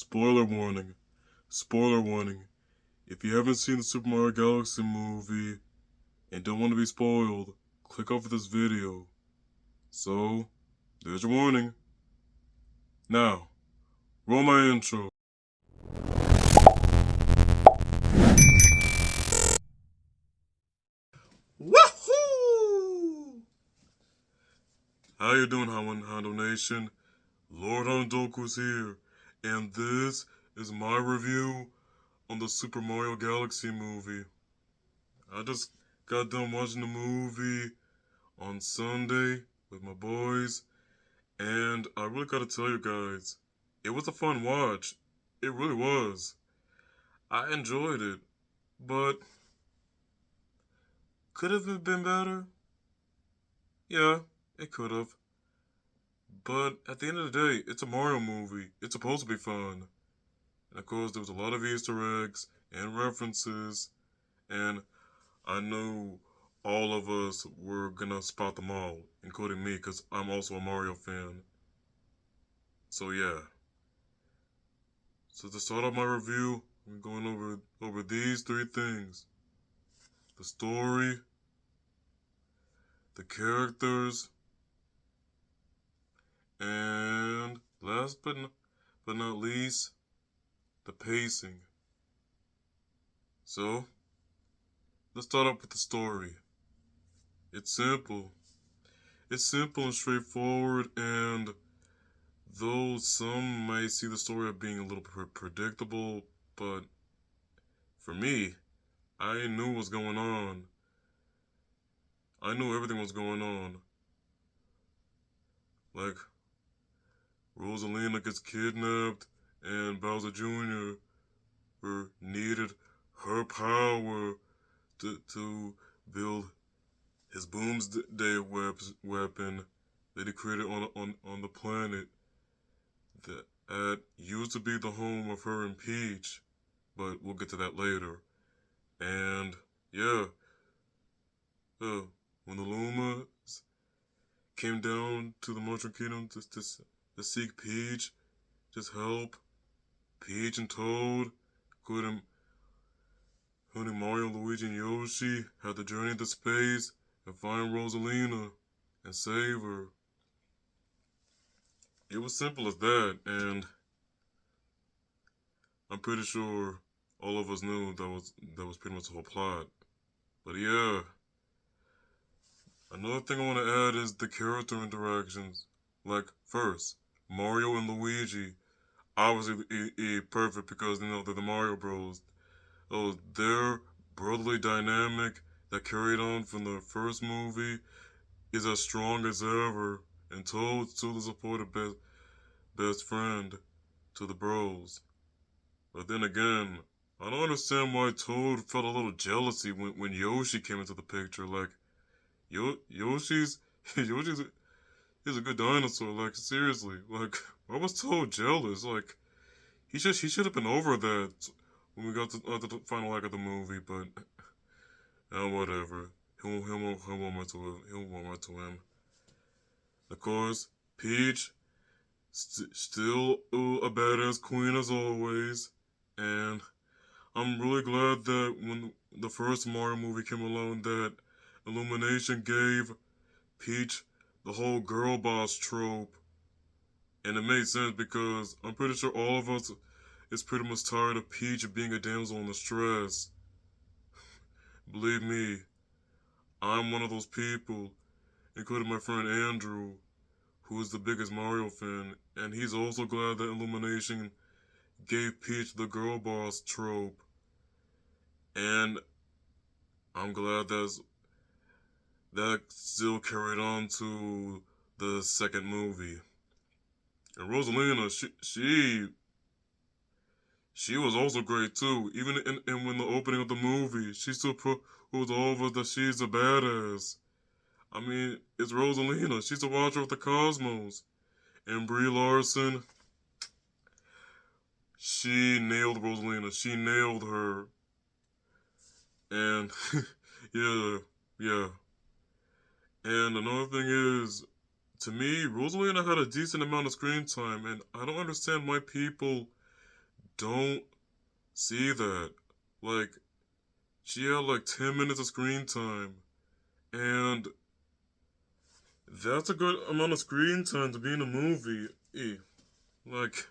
Spoiler warning. Spoiler warning. If you haven't seen the Super Mario Galaxy movie and don't want to be spoiled, click off of this video. So, there's your warning. Now, roll my intro. Woohoo! How you doing, Hondo Nation? Lord Hondoku's here, and this is my review on the Super Mario Galaxy movie. I just got done watching the movie on Sunday with my boys, and I really gotta tell you guys, it was a fun watch. It really was. I enjoyed it, but could have it been better? Yeah, it could have. But at the end of the day, it's a Mario movie. It's supposed to be fun. And of course, there was a lot of Easter eggs and references, and I knew all of us were gonna spot them all, including me, because I'm also a Mario fan. So yeah. So to start off my review, I'm going over these three things: the story, the characters, and last but not least, the pacing. So let's start off with the story. It's simple. It's simple and straightforward, and though some might see the story as being a little predictable, but for me, I knew what was going on. I knew everything was going on. Like, Rosalina gets kidnapped, and Bowser Jr. Needed her power to build his Boomsday weapon that he created on the planet that used to be the home of her and Peach, but we'll get to that later. And yeah, when the Lumas came down to the Mushroom Kingdom to seek Peach, just help Peach and Toad, including Mario, Luigi, and Yoshi, had to journey into space and find Rosalina and save her. It was simple as that, and I'm pretty sure all of us knew that was pretty much the whole plot. But yeah, another thing I want to add is the character interactions. Like, first, Mario and Luigi, obviously perfect because, they're the Mario Bros. Oh, their brotherly dynamic that carried on from the first movie is as strong as ever, and Toad's still the supportive best friend to the bros. But then again, I don't understand why Toad felt a little jealousy when Yoshi came into the picture. Like, Yoshi's Yoshi's he's a good dinosaur. Like, seriously, like, why was Toad jealous? Like, he should have been over that when we got to the final act of the movie. But whatever. He'll warm to him. He'll warm to him. Of course, Peach still a badass queen as always, and I'm really glad that when the first Mario movie came along, that Illumination gave Peach the whole girl boss trope, and it made sense because I'm pretty sure all of us is pretty much tired of Peach being a damsel in distress. Believe me, I'm one of those people, including my friend Andrew, who is the biggest Mario fan, and he's also glad that Illumination gave Peach the girl boss trope. And I'm glad that still carried on to the second movie. And Rosalina, she was also great too. Even when the opening of the movie, she still proved to all of us that she's a badass. I mean, it's Rosalina. She's the Watcher of the Cosmos. And Brie Larson, she nailed Rosalina. She nailed her. And yeah, yeah. And another thing is, to me, Rosalina had a decent amount of screen time, and I don't understand why people don't see that. Like, she had like 10 minutes of screen time, and that's a good amount of screen time to be in a movie. Like,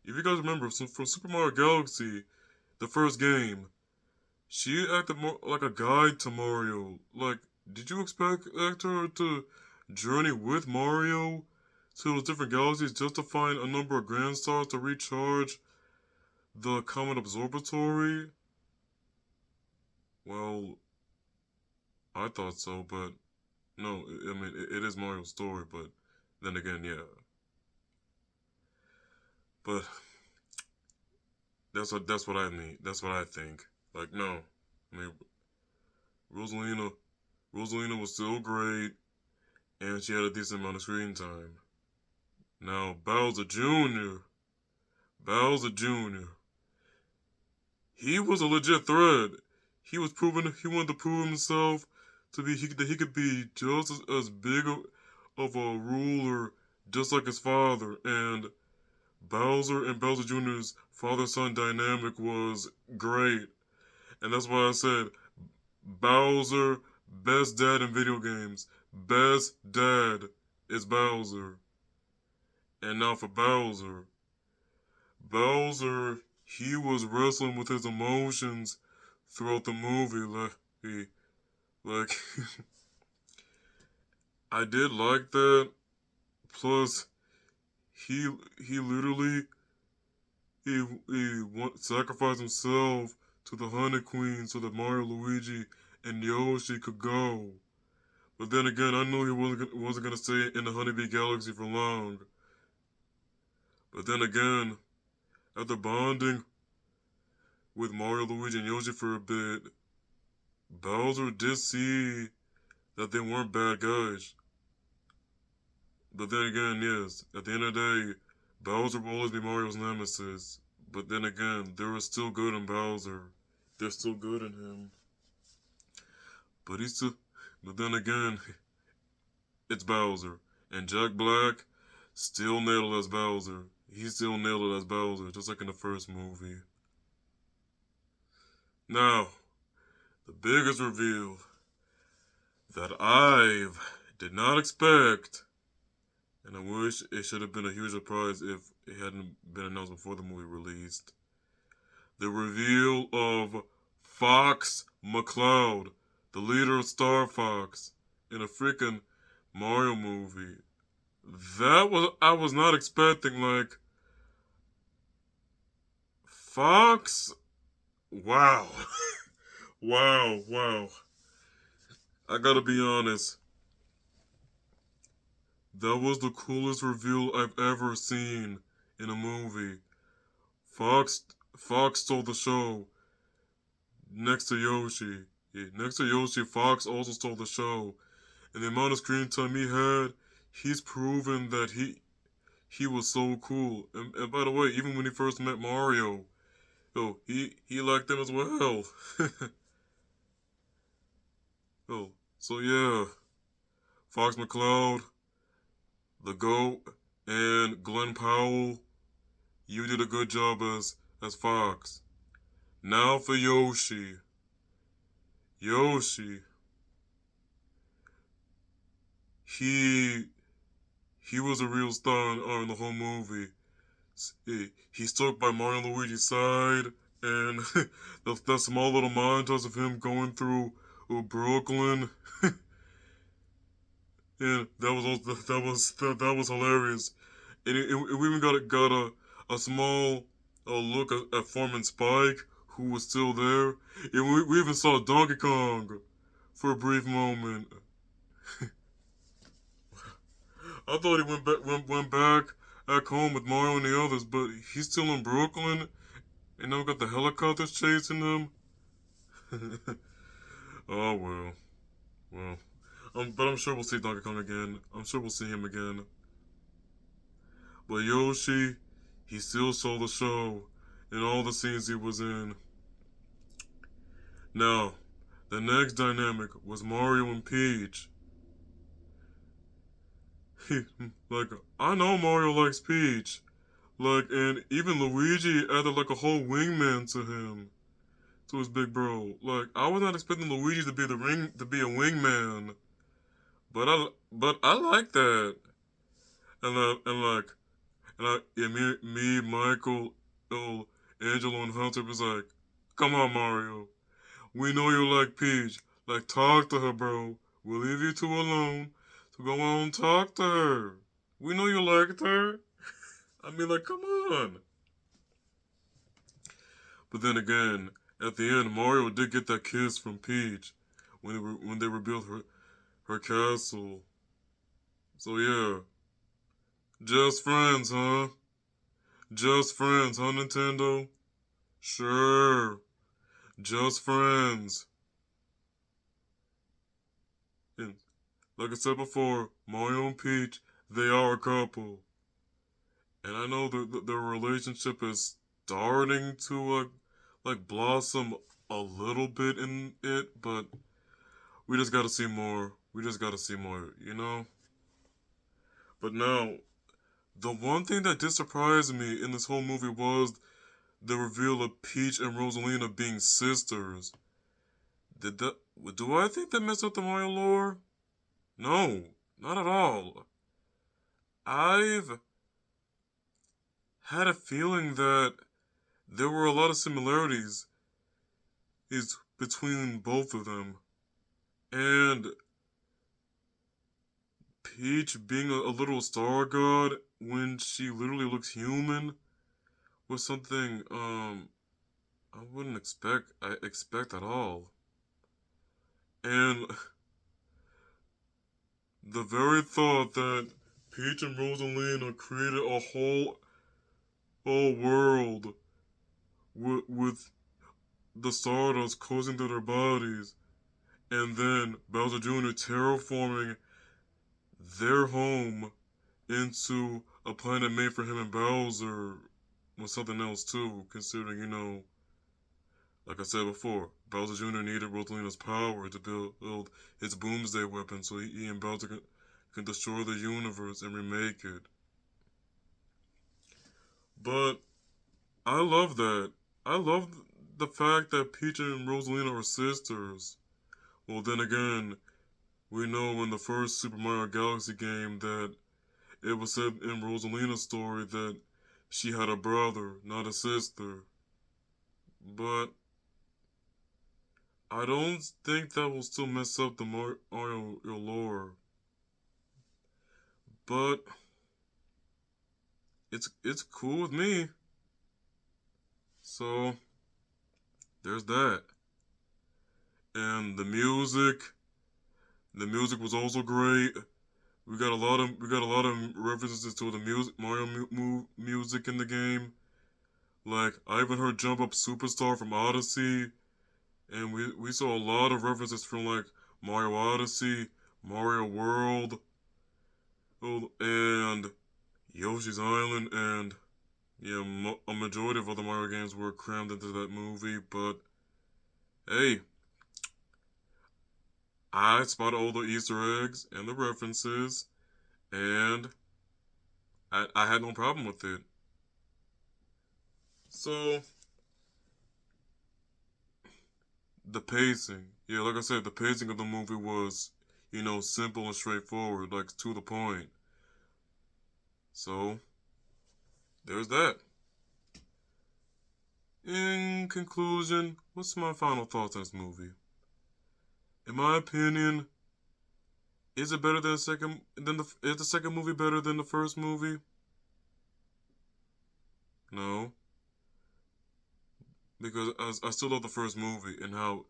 if you guys remember from Super Mario Galaxy, the first game, she acted more like a guide to Mario. Like, did you expect her to journey with Mario to those different galaxies just to find a number of Grand Stars to recharge the Comet Observatory? Well, I thought so, but no, I mean, it is Mario's story, but then again, yeah. But that's what I mean. That's what I think. Like, no. I mean, Rosalina, Rosalina was still great, and she had a decent amount of screen time. Now, Bowser Jr., he was a legit threat. He wanted to prove himself that he could be just as big of a ruler, just like his father. And Bowser and Bowser Jr.'s father-son dynamic was great. And that's why I said Bowser, best dad in video games. Best dad is Bowser. And now for Bowser, he was wrestling with his emotions throughout the movie. Like I did like that. Plus, he he literally sacrificed himself to the Honey Queen so that Mario, Luigi, and Yoshi could go. But then again, I knew he wasn't gonna stay in the Honeybee Galaxy for long. But then again, after bonding with Mario, Luigi, and Yoshi for a bit, Bowser did see that they weren't bad guys. But then again, yes, at the end of the day, Bowser will always be Mario's nemesis. But then again, there is still good in Bowser. There's still good in him. But he's still. But then again, it's Bowser. And Jack Black still nailed it as Bowser. He still nailed it as Bowser, just like in the first movie. Now, the biggest reveal that I did not expect, and I wish it should have been a huge surprise if it hadn't been announced before the movie released. The reveal of Fox McCloud, the leader of Star Fox, in a freaking Mario movie. I was not expecting, like, Fox? Wow. wow. I gotta be honest. That was the coolest reveal I've ever seen in a movie. Fox Fox stole the show next to Yoshi. Yeah, next to Yoshi, Fox also stole the show. And the amount of screen time he had, he's proven that he was so cool. And by the way, even when he first met Mario, he liked him as well. So yeah, Fox McCloud, the GOAT, and Glenn Powell, you did a good job as Fox. Now for Yoshi. Yoshi, he he was a real star in the whole movie. He stuck by Mario and Luigi's side, and that small little montage of him going through Brooklyn, and that was hilarious. And we even got a small look at Foreman Spike, who was still there, and we even saw Donkey Kong for a brief moment. I thought he went back home with Mario and the others, but he's still in Brooklyn, and now we got the helicopters chasing him. Oh well. But I'm sure we'll see Donkey Kong again. I'm sure we'll see him again. But Yoshi, he still saw the show in all the scenes he was in. Now, the next dynamic was Mario and Peach. Like, I know Mario likes Peach, Like, and even Luigi added like a whole wingman to him, to his big bro. Like, I was not expecting Luigi to be to be a wingman, but I like that. And like, yeah, Michael, oh, Angelo, and Hunter was like, come on, Mario. We know you like Peach. Like, talk to her, bro. We'll leave you two alone. So go on, talk to her. We know you liked her. I mean, like, come on. But then again, at the end, Mario did get that kiss from Peach when they rebuilt her castle. So yeah, just friends, huh? Just friends, huh, Nintendo? Sure, just friends. And like I said before, Mario and Peach, they are a couple. And I know that their relationship is starting to like blossom a little bit in it, but we just gotta see more. We just gotta see more, you know? But now, the one thing that did surprise me in this whole movie was the reveal of Peach and Rosalina being sisters. Did that? Do I think that messed up the Mario lore? No, not at all. I've had a feeling that there were a lot of similarities is between both of them, and Peach being a little star god when she literally looks human was something I wouldn't expect at all. And the very thought that Peach and Rosalina created a whole world with the Stardust coursing through their bodies, and then Bowser Jr. terraforming their home into a planet made for him and Bowser was something else too, considering, like I said before, Bowser Jr. needed Rosalina's power to build his Boomsday weapon so he and Bowser can destroy the universe and remake it. But I love that. I love the fact that Peach and Rosalina are sisters. Well, then again, we know in the first Super Mario Galaxy game that it was said in Rosalina's story that she had a brother, not a sister. But I don't think that will still mess up the Mario lore. But it's cool with me. So there's that. And the music was also great. We got a lot of references to the Mario music in the game. Like I even heard Jump Up Superstar from Odyssey, and we saw a lot of references from like Mario Odyssey, Mario World, and Yoshi's Island, and yeah, a majority of other Mario games were crammed into that movie. But hey, I spotted all the Easter eggs and the references, and I had no problem with it. So the pacing, yeah, like I said, the pacing of the movie was, simple and straightforward, like to the point. So there's that. In conclusion, what's my final thoughts on this movie? In my opinion, is it better than the second? Is the second movie better than the first movie? No, because I still love the first movie and how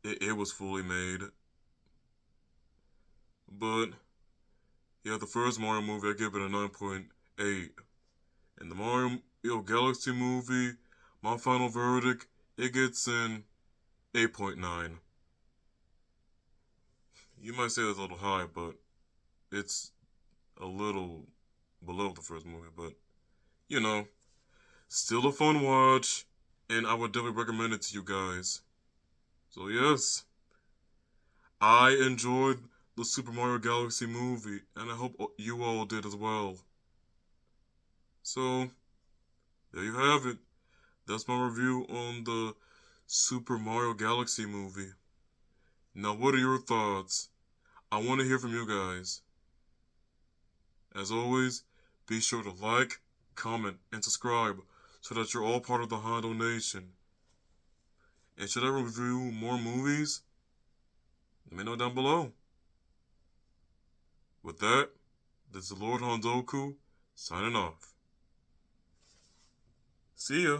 it was fully made. But yeah, the first Mario movie I give it a 9.8, and the Mario Galaxy movie, my final verdict, it gets an 8.9. You might say that's a little high, but it's a little below the first movie. But you know, still a fun watch, and I would definitely recommend it to you guys. So yes, I enjoyed the Super Mario Galaxy movie, and I hope you all did as well. So there you have it. That's my review on the Super Mario Galaxy movie. Now, what are your thoughts? I want to hear from you guys. As always, be sure to like, comment, and subscribe so that you're all part of the Hondo Nation. And should I review more movies? Let me know down below. With that, this is Lord Hondoku signing off. See ya.